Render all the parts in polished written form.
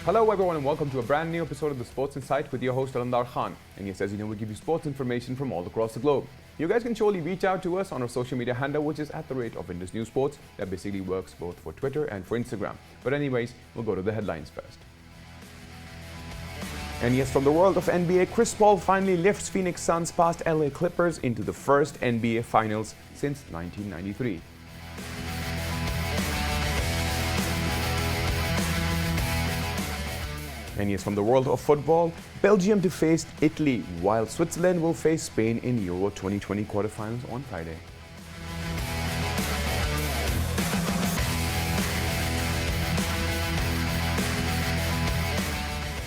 Hello everyone and welcome to a brand new episode of the Sports Insight with your host Alamdar Khan. And yes, as you know, we give you sports information from all across the globe. You guys can surely reach out to us on our social media handle, which is @ Indus News Sports. That basically works both for Twitter and for Instagram. But anyways, we'll go to the headlines first. And yes, from the world of NBA, Chris Paul finally lifts Phoenix Suns past LA Clippers into the first NBA Finals since 1993. And yes, from the world of football, Belgium to face Italy, while Switzerland will face Spain in Euro 2020 quarterfinals on Friday.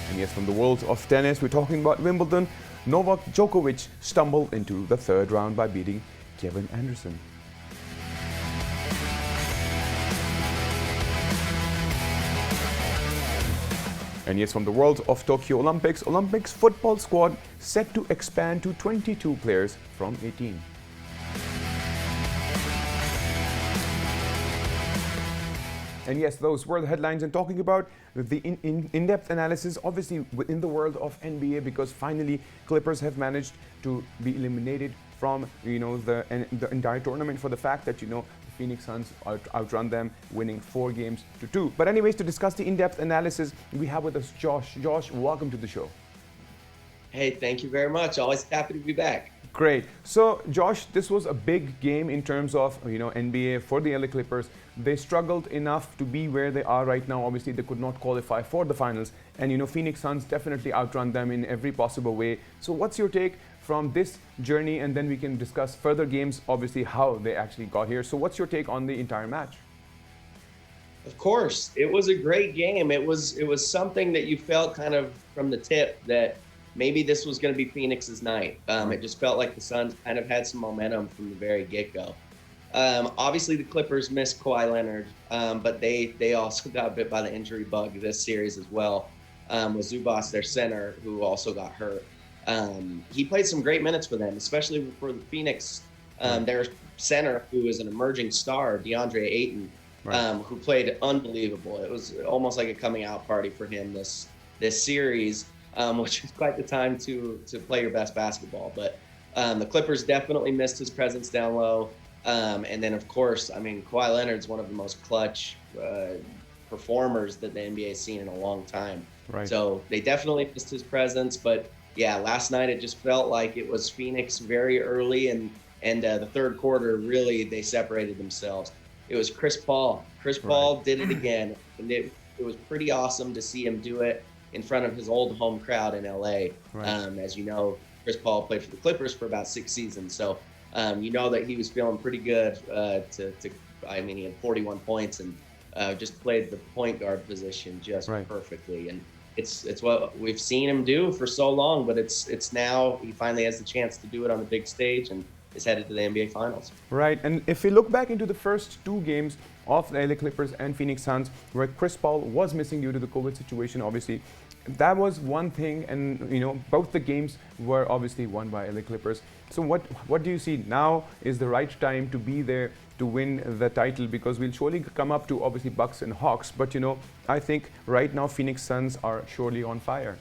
And yes, from the world of tennis, we're talking about Wimbledon. Novak Djokovic stumbled into the third round by beating Kevin Anderson. And yes, from the world of Tokyo Olympics football squad set to expand to 22 players from 18. And yes, those were the headlines, and talking about the in-depth analysis, obviously within the world of NBA, because finally Clippers have managed to be eliminated from the entire tournament for the fact that Phoenix Suns outrun them, winning 4-2. But anyways, to discuss the in-depth analysis, we have with us Josh. Josh, welcome to the show. Hey, thank you very much. Always happy to be back. Great. So, Josh, this was a big game in terms of NBA for the LA Clippers. They struggled enough to be where they are right now. Obviously, they could not qualify for the finals, and Phoenix Suns definitely outrun them in every possible way. So, what's your take from this journey, and then we can discuss further games, obviously how they actually got here. So what's your take on the entire match? Of course, it was a great game. It was something that you felt kind of from the tip that maybe this was going to be Phoenix's night. It just felt like the Suns kind of had some momentum from the very get-go. Obviously, the Clippers missed Kawhi Leonard, but they also got bit by the injury bug this series as well, with Zubac, their center, who also got hurt. He played some great minutes for them, especially for the Phoenix. Their center, who is an emerging star, DeAndre Ayton, who played unbelievable. It was almost like a coming out party for him this series, which is quite the time to play your best basketball. But the Clippers definitely missed his presence down low. And then, of course, Kawhi Leonard's one of the most clutch performers that the NBA has seen in a long time. Right. So they definitely missed his presence, but yeah, last night it just felt like it was Phoenix very early, and the third quarter, really, they separated themselves. It was Chris Paul. Chris Paul did it again, and it was pretty awesome to see him do it in front of his old home crowd in LA. As you know, Chris Paul played for the Clippers for about 6 seasons, so you know that he was feeling pretty good. He had 41 points and just played the point guard position just perfectly. And it's what we've seen him do for so long, but it's now he finally has the chance to do it on the big stage and is headed to the NBA Finals. Right, and if we look back into the first 2 games of the LA Clippers and Phoenix Suns, where Chris Paul was missing due to the COVID situation, obviously, that was one thing, and both the games were obviously won by LA Clippers. So what do you see now is the right time to be there to win the title? Because we'll surely come up to obviously Bucks and Hawks, but I think right now Phoenix Suns are surely on fire.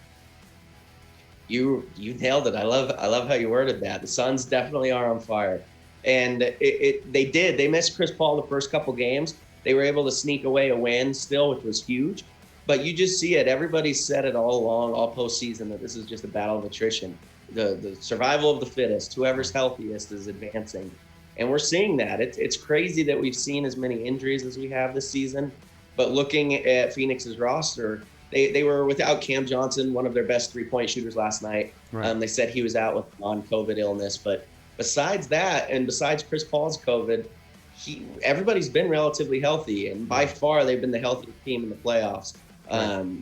You nailed it. I love how you worded that. The Suns definitely are on fire, and they missed Chris Paul the first couple games. They were able to sneak away a win still, which was huge. But you just see it. Everybody's said it all along, all postseason, that this is just a battle of attrition. The survival of the fittest. Whoever's healthiest is advancing. And we're seeing that. It's crazy that we've seen as many injuries as we have this season. But looking at Phoenix's roster, they were without Cam Johnson, one of their best 3-point shooters last night. They said he was out with non-COVID illness. But besides that, and besides Chris Paul's COVID, everybody's been relatively healthy. And by far, they've been the healthiest team in the playoffs.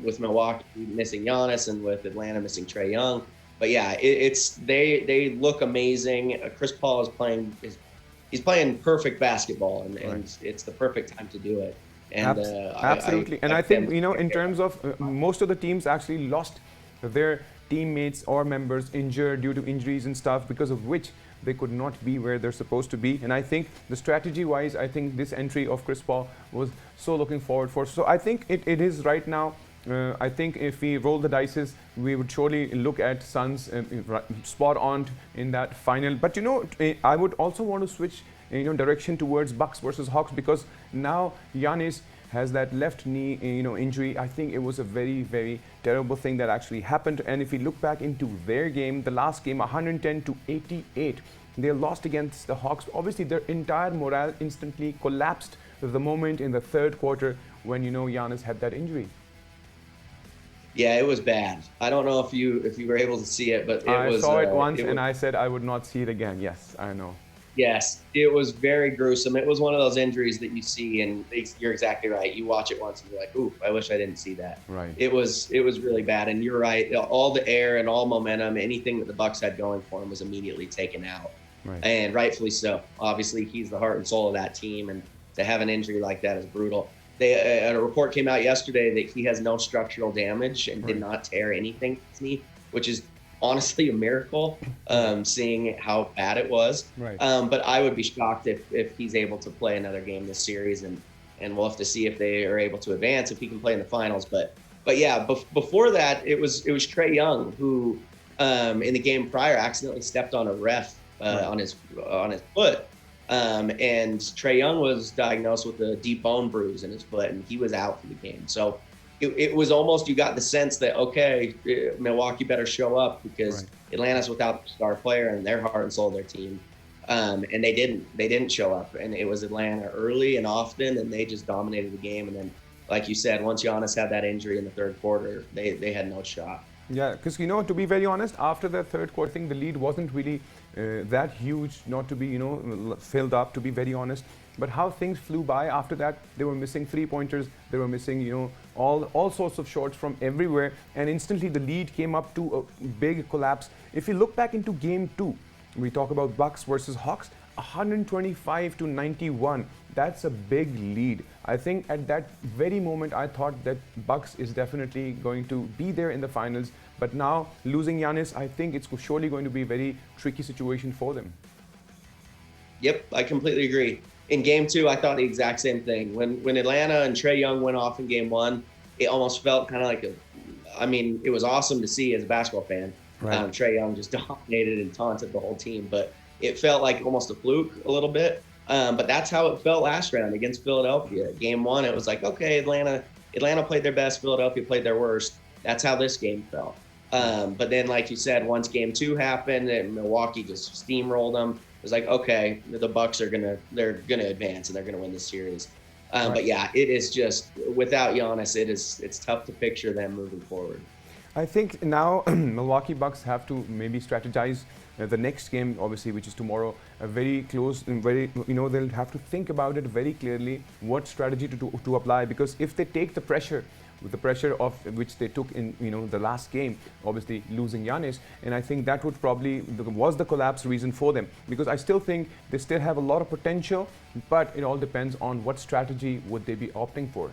With Milwaukee missing Giannis and with Atlanta missing Trae Young. But yeah, they look amazing. Chris Paul is playing perfect basketball, and it's the perfect time to do it. And absolutely. And I think in terms of most of the teams actually lost their teammates or members injured due to injuries and stuff, because of which they could not be where they're supposed to be. And I think the strategy-wise, I think this entry of Chris Paul was so looking forward for. So I think it is right now I think if we roll the dices, we would surely look at Suns spot on in that final. But I would also want to switch direction towards Bucks versus Hawks, because now Giannis has that left knee injury. I think it was a very, very terrible thing that actually happened. And if we look back into their game, the last game, 110-88, they lost against the Hawks. Obviously, their entire morale instantly collapsed the moment in the third quarter when Giannis had that injury. Yeah, it was bad. I don't know if you were able to see it, but I saw it once and I said I would not see it again. Yes, I know. Yes, it was very gruesome. It was one of those injuries that you see, and you're exactly right. You watch it once and you're like, "Ooh, I wish I didn't see that." Right. It was really bad, and you're right. All the air and all momentum, anything that the Bucks had going for him, was immediately taken out, right. And rightfully so. Obviously, he's the heart and soul of that team, and to have an injury like that is brutal. A report came out yesterday that he has no structural damage and did not tear anything in his knee, which is honestly a miracle, seeing how bad it was. Right. But I would be shocked if he's able to play another game this series, and we'll have to see if they are able to advance, if he can play in the finals. But yeah, before that, it was Trae Young who, in the game prior, accidentally stepped on a ref on his foot. And Trae Young was diagnosed with a deep bone bruise in his foot, and he was out for the game. So it was almost, you got the sense that, okay, Milwaukee better show up, because Atlanta's without the star player and their heart and soul of their team. And they didn't show up. And it was Atlanta early and often, and they just dominated the game. And then, like you said, once Giannis had that injury in the third quarter, they had no shot. Yeah, because, to be very honest, after the third quarter, I think the lead wasn't really that huge, not to be, filled up, to be very honest. But how things flew by after that, they were missing three-pointers, they were missing, all sorts of shots from everywhere. And instantly the lead came up to a big collapse. If you look back into game 2, we talk about Bucks versus Hawks, 125-91. That's a big lead. I think at that very moment, I thought that Bucks is definitely going to be there in the finals. But now, losing Giannis, I think it's surely going to be a very tricky situation for them. Yep, I completely agree. In game 2, I thought the exact same thing. When Atlanta and Trae Young went off in game 1, it almost felt kind of like it was awesome to see as a basketball fan. Right. Trae Young just dominated and taunted the whole team, but it felt like almost a fluke a little bit. But that's how it felt last round against Philadelphia. Game 1, it was like, okay, Atlanta played their best, Philadelphia played their worst. That's how this game felt. But then, like you said, once game 2 happened and Milwaukee just steamrolled them, it was like, okay, the Bucks they're gonna advance and they're gonna win this series. But yeah, it is just, without Giannis, it's tough to picture them moving forward. I think now Milwaukee Bucks have to maybe strategize the next game, obviously, which is tomorrow, very close and very, they'll have to think about it very clearly, what strategy to apply, because if they take the pressure of which they took in the last game, obviously losing Giannis, and I think that would probably was the collapse reason for them, because I still think they still have a lot of potential, but it all depends on what strategy would they be opting for.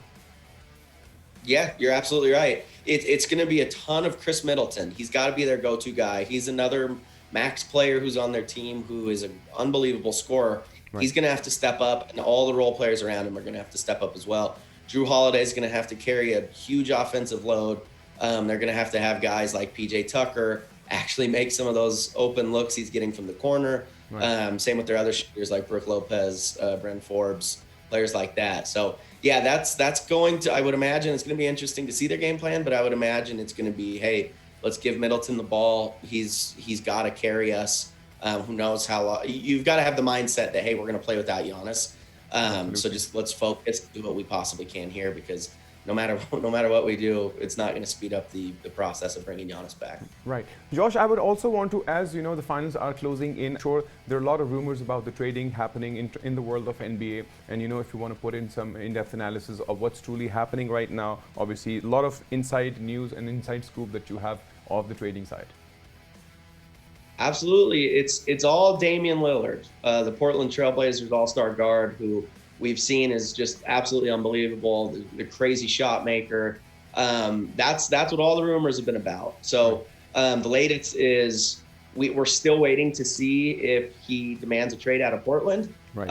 Yeah, you're absolutely right. It's going to be a ton of Chris Middleton. He's got to be their go-to guy. He's another max player who's on their team who is an unbelievable scorer. Right. He's going to have to step up, and all the role players around him are going to have to step up as well. Drew Holiday is going to have to carry a huge offensive load. They're going to have guys like PJ Tucker actually make some of those open looks he's getting from the corner. Right. Same with their other shooters like Brook Lopez, Bryn Forbes, players like that. So yeah, that's going to, I would imagine it's going to be interesting to see their game plan, but I would imagine it's going to be, hey, let's give Middleton the ball. He's got to carry us. Who knows how long. You've got to have the mindset that, hey, we're going to play without Giannis. So just let's focus, do what we possibly can here, because no matter what we do, it's not going to speed up the process of bringing Giannis back. Right. Josh, I would also want to, as the finals are closing in, sure, there are a lot of rumors about the trading happening in the world of NBA. And, if you want to put in some in-depth analysis of what's truly happening right now, obviously a lot of inside news and inside scoop that you have of the trading side. Absolutely. It's all Damian Lillard, the Portland Trailblazers all-star guard, who we've seen is just absolutely unbelievable, the crazy shot maker. That's what all the rumors have been about. So the latest is we're still waiting to see if he demands a trade out of Portland. Right.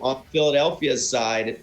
On Philadelphia's side,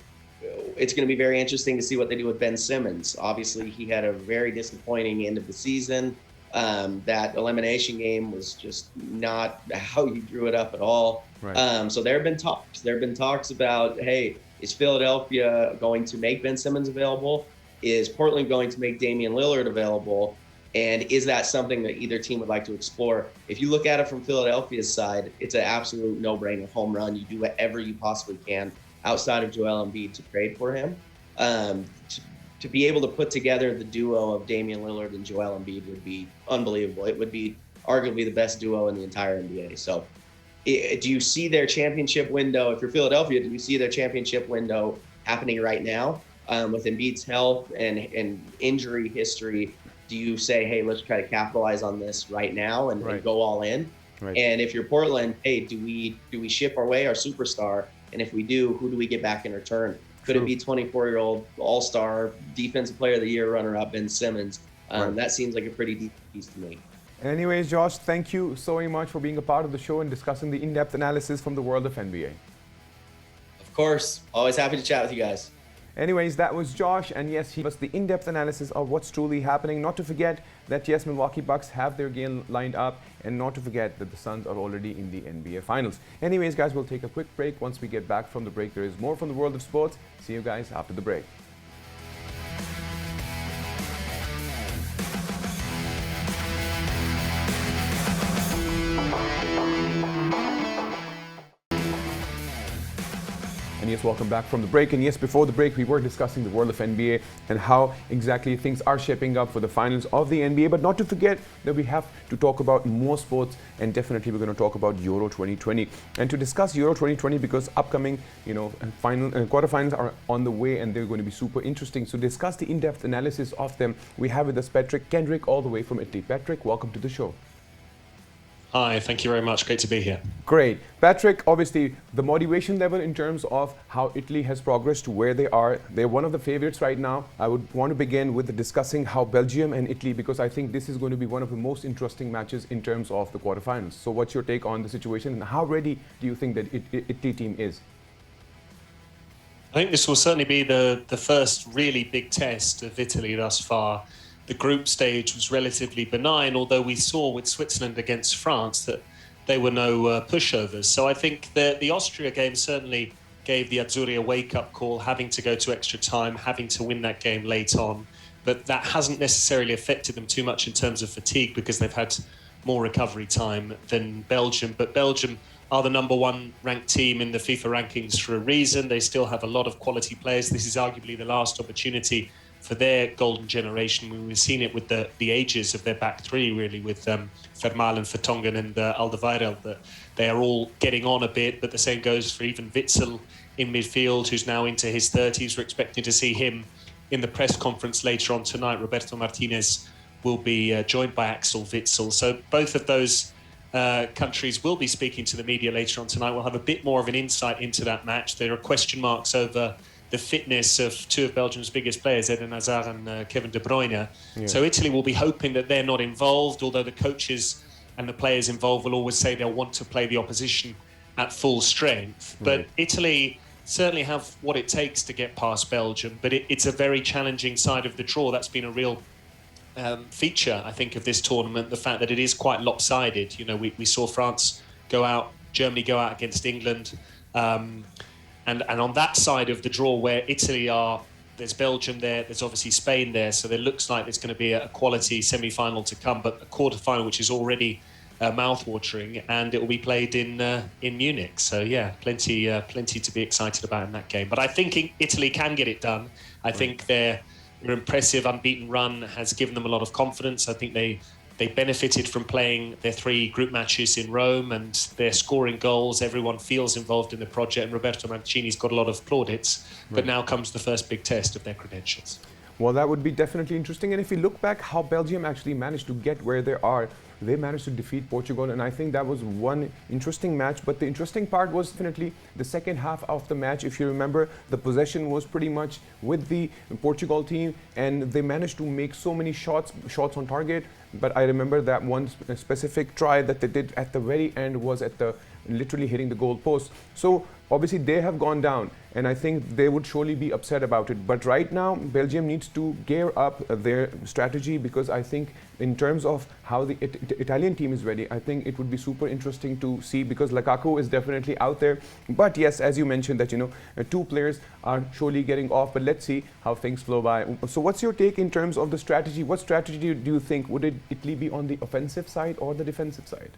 it's going to be very interesting to see what they do with Ben Simmons. Obviously, he had a very disappointing end of the season. That elimination game was just not how you drew it up at all. Right. So there have been talks. There have been talks about, hey, is Philadelphia going to make Ben Simmons available? Is Portland going to make Damian Lillard available? And is that something that either team would like to explore? If you look at it from Philadelphia's side, it's an absolute no-brainer home run. You do whatever you possibly can outside of Joel Embiid to trade for him. To be able to put together the duo of Damian Lillard and Joel Embiid would be unbelievable. It would be arguably the best duo in the entire NBA. So do you see their championship window, if you're Philadelphia, do you see their championship window happening right now? With Embiid's health and injury history, do you say, hey, let's try to capitalize on this right now and go all in? Right. And if you're Portland, hey, do we ship away our superstar? And if we do, who do we get back in return? Could it be 24-year-old all-star defensive player of the year runner-up Ben Simmons? That seems like a pretty deep piece to me. Anyways, Josh, thank you so much for being a part of the show and discussing the in-depth analysis from the world of NBA. Of course. Always happy to chat with you guys. Anyways, that was Josh, and yes, he was the in-depth analysis of what's truly happening. Not to forget that, yes, Milwaukee Bucks have their game lined up, and not to forget that the Suns are already in the NBA Finals. Anyways, guys, we'll take a quick break. Once we get back from the break, there is more from the world of sports. See you guys after the break. And yes, welcome back from the break. And yes, before the break, we were discussing the world of NBA and how exactly things are shaping up for the finals of the NBA. But not to forget that we have to talk about more sports, and definitely we're going to talk about Euro 2020. And to discuss Euro 2020, because upcoming, quarterfinals are on the way and they're going to be super interesting. So to discuss the in-depth analysis of them, we have with us Patrick Kendrick all the way from Italy. Patrick, welcome to the show. Hi, thank you very much. Great to be here. Great. Patrick, obviously, the motivation level in terms of how Italy has progressed to where they are, they're one of the favorites right now. I would want to begin with discussing how Belgium and Italy, because I think this is going to be one of the most interesting matches in terms of the quarterfinals. So what's your take on the situation, and how ready do you think that Italy team is? I think this will certainly be the first really big test of Italy thus far. The group stage was relatively benign, although we saw with Switzerland against France that they were no pushovers. So I think the Austria game certainly gave the Azzurri a wake-up call, having to go to extra time, having to win that game late on. But that hasn't necessarily affected them too much in terms of fatigue, because they've had more recovery time than Belgium. But Belgium are the number one ranked team in the FIFA rankings for a reason. They still have a lot of quality players. This is arguably the last opportunity for their golden generation. We've seen it with the ages of their back three, really, with Vermaelen, Vertonghen and Alderweireld. That they are all getting on a bit, but the same goes for even Witsel in midfield, who's now into his 30s. We're expecting to see him in the press conference later on tonight. Roberto Martinez will be joined by Axel Witsel. So both of those countries will be speaking to the media later on tonight. We'll have a bit more of an insight into that match. There are question marks over the fitness of two of Belgium's biggest players, Eden Hazard and Kevin De Bruyne. Yeah. So Italy will be hoping that they're not involved, although the coaches and the players involved will always say they'll want to play the opposition at full strength. Right. But Italy certainly have what it takes to get past Belgium, but it's a very challenging side of the draw. That's been a real feature, I think, of this tournament, the fact that it is quite lopsided. You know, we saw France go out, Germany go out against England, and on that side of the draw where Italy are, there's Belgium there, there's obviously Spain there, so there looks like there's going to be a quality semi-final to come, but a quarter-final which is already mouth-watering, and it will be played in Munich. So yeah, plenty to be excited about in that game. But I think Italy can get it done. I think their impressive unbeaten run has given them a lot of confidence. I think they benefited from playing their 3 group matches in Rome, and they're scoring goals. Everyone feels involved in the project, and Roberto Mancini's got a lot of plaudits. Right. But now comes the first big test of their credentials. Well, that would be definitely interesting. And if you look back how Belgium actually managed to get where they are, they managed to defeat Portugal, and I think that was one interesting match. But the interesting part was definitely the second half of the match. If you remember, the possession was pretty much with the Portugal team, and they managed to make so many shots on target. But I remember that one specific try that they did at the very end was at the literally hitting the goal post. So obviously they have gone down, and I think they would surely be upset about it. But right now, Belgium needs to gear up their strategy, because I think in terms of how the Italian team is ready, I think it would be super interesting to see, because Lukaku is definitely out there. But yes, as you mentioned that, two players are surely getting off, but let's see how things flow by. So what's your take in terms of the strategy? What strategy do you think? Would Italy be on the offensive side or the defensive side?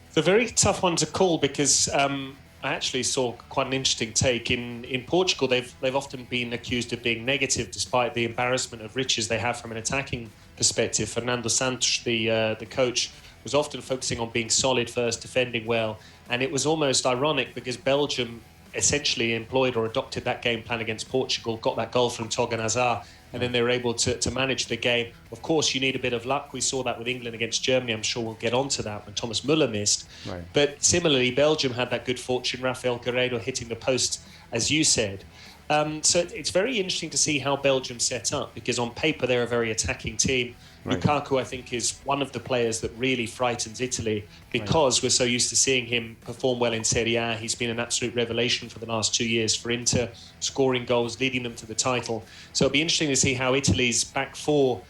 It's a very tough one to call, because I actually saw quite an interesting take. In Portugal, they've often been accused of being negative, despite the embarrassment of riches they have from an attacking perspective. Fernando Santos, the coach, was often focusing on being solid first, defending well, and it was almost ironic because Belgium essentially employed or adopted that game plan against Portugal, got that goal from Torgan Hazard, and then they were able to manage the game. Of course, you need a bit of luck. We saw that with England against Germany. I'm sure we'll get onto that when Thomas Müller missed. Right. But similarly, Belgium had that good fortune, Rafael Guerreiro hitting the post, as you said. So it's very interesting to see how Belgium set up, because on paper they're a very attacking team. Right. Lukaku, I think, is one of the players that really frightens Italy, because we're so used to seeing him perform well in Serie A. He's been an absolute revelation for the last 2 years for Inter, scoring goals, leading them to the title. So it'll be interesting to see how Italy's back four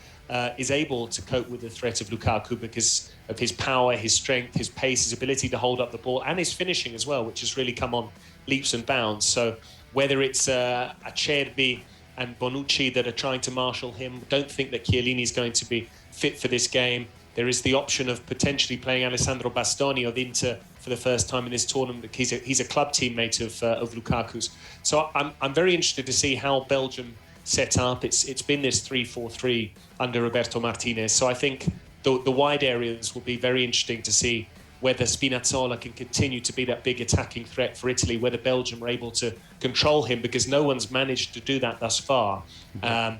is able to cope with the threat of Lukaku, because of his power, his strength, his pace, his ability to hold up the ball, and his finishing as well, which has really come on leaps and bounds. So whether it's Acerbi and Bonucci that are trying to marshal him, don't think that Chiellini is going to be fit for this game. There is the option of potentially playing Alessandro Bastoni of Inter for the first time in this tournament. He's a club teammate of Lukaku's. So I'm very interested to see how Belgium set up. It's been this 3-4-3 under Roberto Martinez. So I think the wide areas will be very interesting to see whether Spinazzola can continue to be that big attacking threat for Italy, whether Belgium are able to control him, because no one's managed to do that thus far. And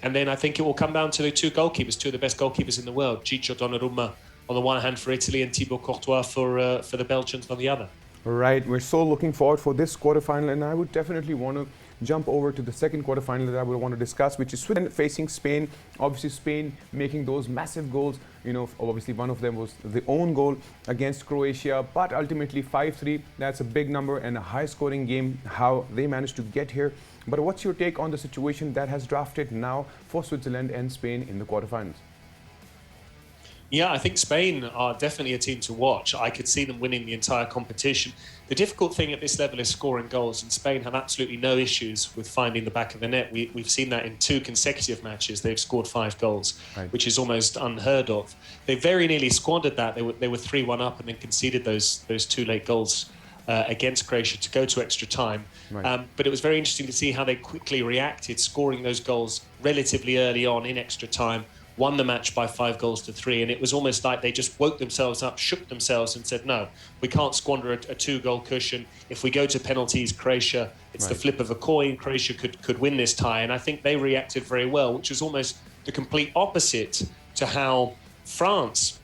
then I think it will come down to the two goalkeepers, two of the best goalkeepers in the world, Ciccio Donnarumma on the one hand for Italy and Thibaut Courtois for the Belgians on the other. Right, we're so looking forward for this quarterfinal, and I would definitely want to jump over to the second quarterfinal that I would want to discuss, which is Sweden facing Spain. Obviously, Spain making those massive goals. Obviously one of them was the own goal against Croatia, but ultimately 5-3. That's a big number and a high-scoring game. How they managed to get here. But what's your take on the situation that has drafted now for Switzerland and Spain in the quarterfinals? Yeah, I think Spain are definitely a team to watch. I could see them winning the entire competition. The difficult thing at this level is scoring goals, and Spain have absolutely no issues with finding the back of the net. We've seen that in 2 consecutive matches. They've scored 5 goals, right, which is almost unheard of. They very nearly squandered that. They were 3-1 up and then conceded those 2 late goals against Croatia to go to extra time. Right. But it was very interesting to see how they quickly reacted, scoring those goals relatively early on in extra time, won the match by 5-3, and it was almost like they just woke themselves up, shook themselves and said, no, we can't squander a 2-goal cushion. If we go to penalties, Croatia, it's the flip of a coin. Croatia could win this tie, and I think they reacted very well, which was almost the complete opposite to how France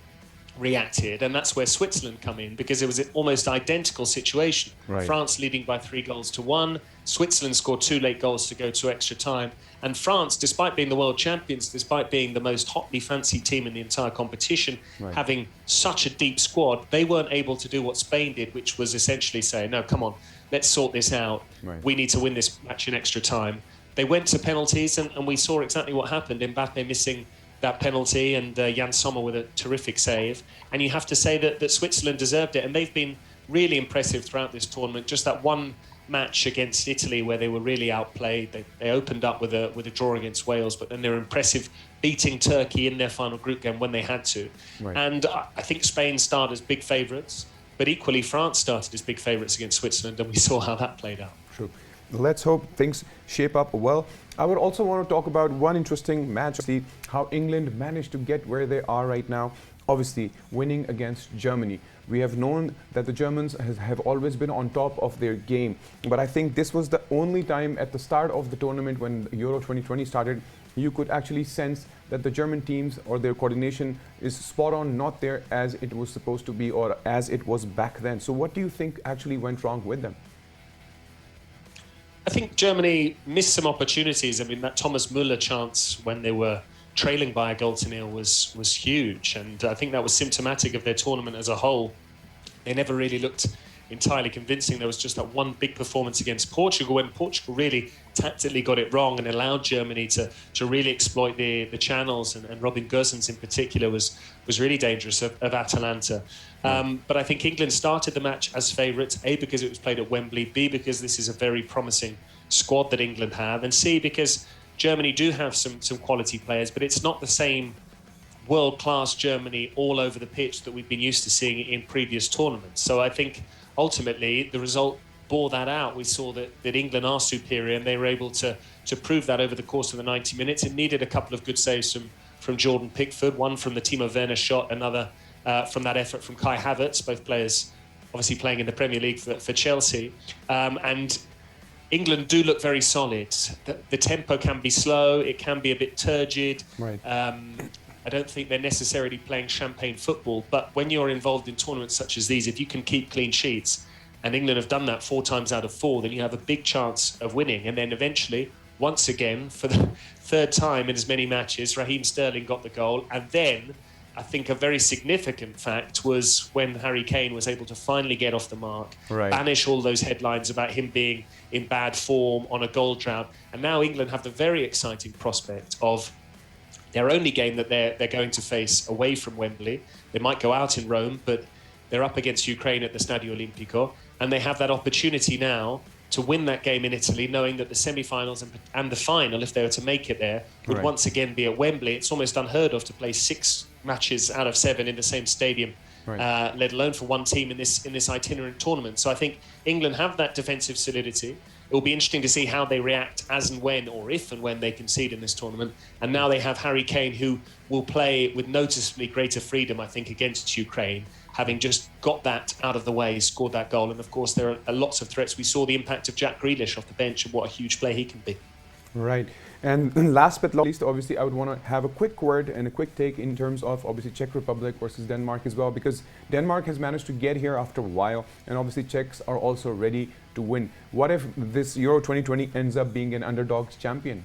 reacted, and that's where Switzerland come in, because it was an almost identical situation. Right. France leading by 3-1. Switzerland scored 2 late goals to go to extra time. And France, despite being the world champions, despite being the most hotly fancied team in the entire competition, right, having such a deep squad, they weren't able to do what Spain did, which was essentially say, no, come on, let's sort this out. Right. We need to win this match in extra time. They went to penalties, and we saw exactly what happened. Mbappe missing that penalty, and Jan Sommer with a terrific save. And you have to say that Switzerland deserved it, and they've been really impressive throughout this tournament. Just that one match against Italy where they were really outplayed. They opened up with a draw against Wales, but then they were impressive, beating Turkey in their final group game when they had to. Right. And I think Spain started as big favourites, but equally France started as big favourites against Switzerland, and we saw how that played out. True. Let's hope things shape up well. I would also want to talk about one interesting match, see how England managed to get where they are right now. Obviously, winning against Germany. We have known that the Germans have always been on top of their game. But I think this was the only time at the start of the tournament when Euro 2020 started, you could actually sense that the German teams or their coordination is spot on, not there as it was supposed to be or as it was back then. So what do you think actually went wrong with them? I think Germany missed some opportunities. I mean, that Thomas Müller chance when they were trailing by 1-0 was huge, and I think that was symptomatic of their tournament as a whole. They never really looked entirely convincing. There was just that one big performance against Portugal when Portugal really tactically got it wrong and allowed Germany to really exploit the channels, and Robin Gosens in particular was really dangerous of Atalanta. But I think England started the match as favourites, A, because it was played at Wembley, B, because this is a very promising squad that England have, and C, because Germany do have some quality players, but it's not the same world-class Germany all over the pitch that we've been used to seeing in previous tournaments. So I think ultimately the result bore that out. We saw that England are superior, and they were able to prove that over the course of the 90 minutes. It needed a couple of good saves from Jordan Pickford, one from the Timo Werner shot, another from that effort from Kai Havertz, both players obviously playing in the Premier League for Chelsea. And England do look very solid. The tempo can be slow, it can be a bit turgid. Right. I don't think they're necessarily playing champagne football, but when you're involved in tournaments such as these, if you can keep clean sheets, and England have done that 4 times out of 4, then you have a big chance of winning. And then eventually, once again, for the 3rd time in as many matches, Raheem Sterling got the goal. And then I think a very significant fact was when Harry Kane was able to finally get off the mark, banish all those headlines about him being in bad form on a goal drought. And now England have the very exciting prospect of their only game that they're going to face away from Wembley. They might go out in Rome, but they're up against Ukraine at the Stadio Olimpico, and they have that opportunity now to win that game in Italy, knowing that the semi-finals and the final, if they were to make it there, would once again be at Wembley. It's almost unheard of to play 6 matches out of 7 in the same stadium, let alone for one team in this itinerant tournament. So I think England have that defensive solidity. It will be interesting to see how they react as and when, or if and when, they concede in this tournament. And now they have Harry Kane, who will play with noticeably greater freedom, I think, against Ukraine, having just got that out of the way, scored that goal. And of course, there are lots of threats. We saw the impact of Jack Grealish off the bench and what a huge player he can be. Right. And last but not least, obviously, I would want to have a quick word and a quick take in terms of, obviously, Czech Republic versus Denmark as well, because Denmark has managed to get here after a while, and obviously Czechs are also ready to win. What if this Euro 2020 ends up being an underdog's champion?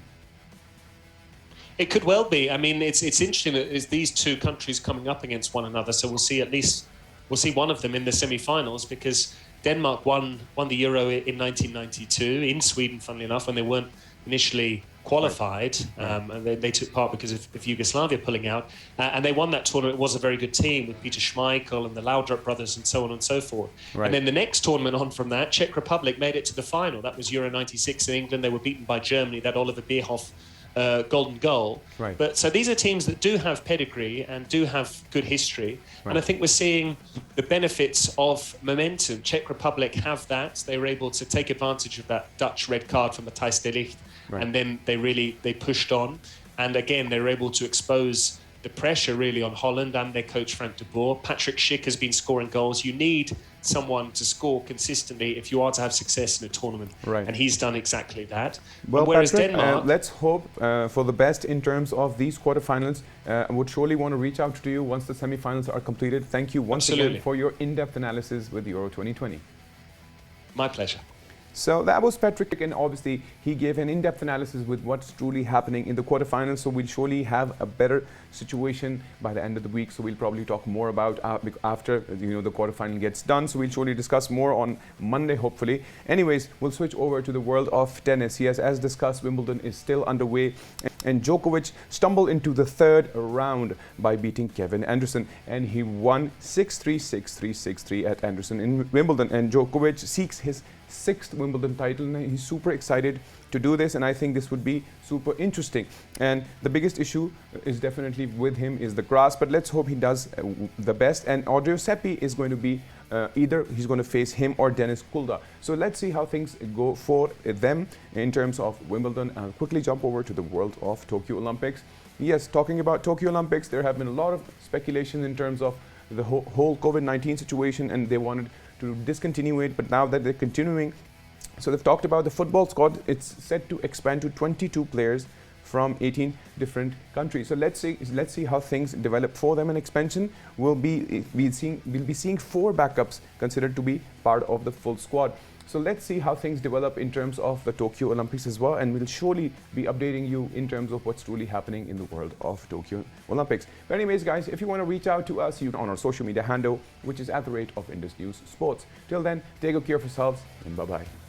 It could well be. I mean, it's interesting that it's these two countries coming up against one another, so we'll see one of them in the semi-finals, because Denmark won the Euro in 1992 in Sweden, funnily enough, when they weren't initially qualified, and they took part because of Yugoslavia pulling out, and they won that tournament. It was a very good team with Peter Schmeichel and the Laudrup brothers and so on and so forth. And then the next tournament on from that, Czech Republic made it to the final. That was Euro 96 in England. They were beaten by Germany, that Oliver Bierhoff golden goal. But so these are teams that do have pedigree and do have good history, and I think we're seeing the benefits of momentum. Czech Republic have that. They were able to take advantage of that Dutch red card from Matthijs de Ligt, and then they pushed on, and again they were able to expose the pressure really on Holland and their coach Frank de Boer. Patrick Schick has been scoring goals. You need someone to score consistently if you are to have success in a tournament, and he's done exactly that. Well, whereas Patrick, Denmark, let's hope for the best in terms of these quarterfinals. I would surely want to reach out to you once the semifinals are completed. Thank you once again for your in-depth analysis with Euro 2020. My pleasure. So that was Patrick, and obviously he gave an in-depth analysis with what's truly happening in the quarterfinals. So we'll surely have a better situation by the end of the week. So we'll probably talk more about after the quarterfinal gets done. So we'll surely discuss more on Monday, hopefully. Anyways, we'll switch over to the world of tennis. Yes, as discussed, Wimbledon is still underway, and Djokovic stumbled into the 3rd round by beating Kevin Anderson, and he won 6-3, 6-3, 6-3 at Anderson in Wimbledon. And Djokovic seeks his 6th Wimbledon title, and he's super excited to do this, and I think this would be super interesting. And the biggest issue is definitely with him is the grass, but let's hope he does the best. And Audrey Seppi is going to be either he's going to face him or Dennis Kulda. So let's see how things go for them in terms of Wimbledon. I'll quickly jump over to the world of Tokyo Olympics. Yes, talking about Tokyo Olympics, there have been a lot of speculation in terms of the whole COVID-19 situation, and they wanted to discontinue it, but now that they're continuing, so they've talked about the football squad. It's set to expand to 22 players from 18 different countries. So let's see how things develop for them in expansion. We'll be seeing 4 backups considered to be part of the full squad. So let's see how things develop in terms of the Tokyo Olympics as well, and we'll surely be updating you in terms of what's truly happening in the world of Tokyo Olympics. But anyways, guys, if you want to reach out to us, you can on our social media handle, which is @Indus News Sports. Till then, take good care of yourselves, and bye-bye.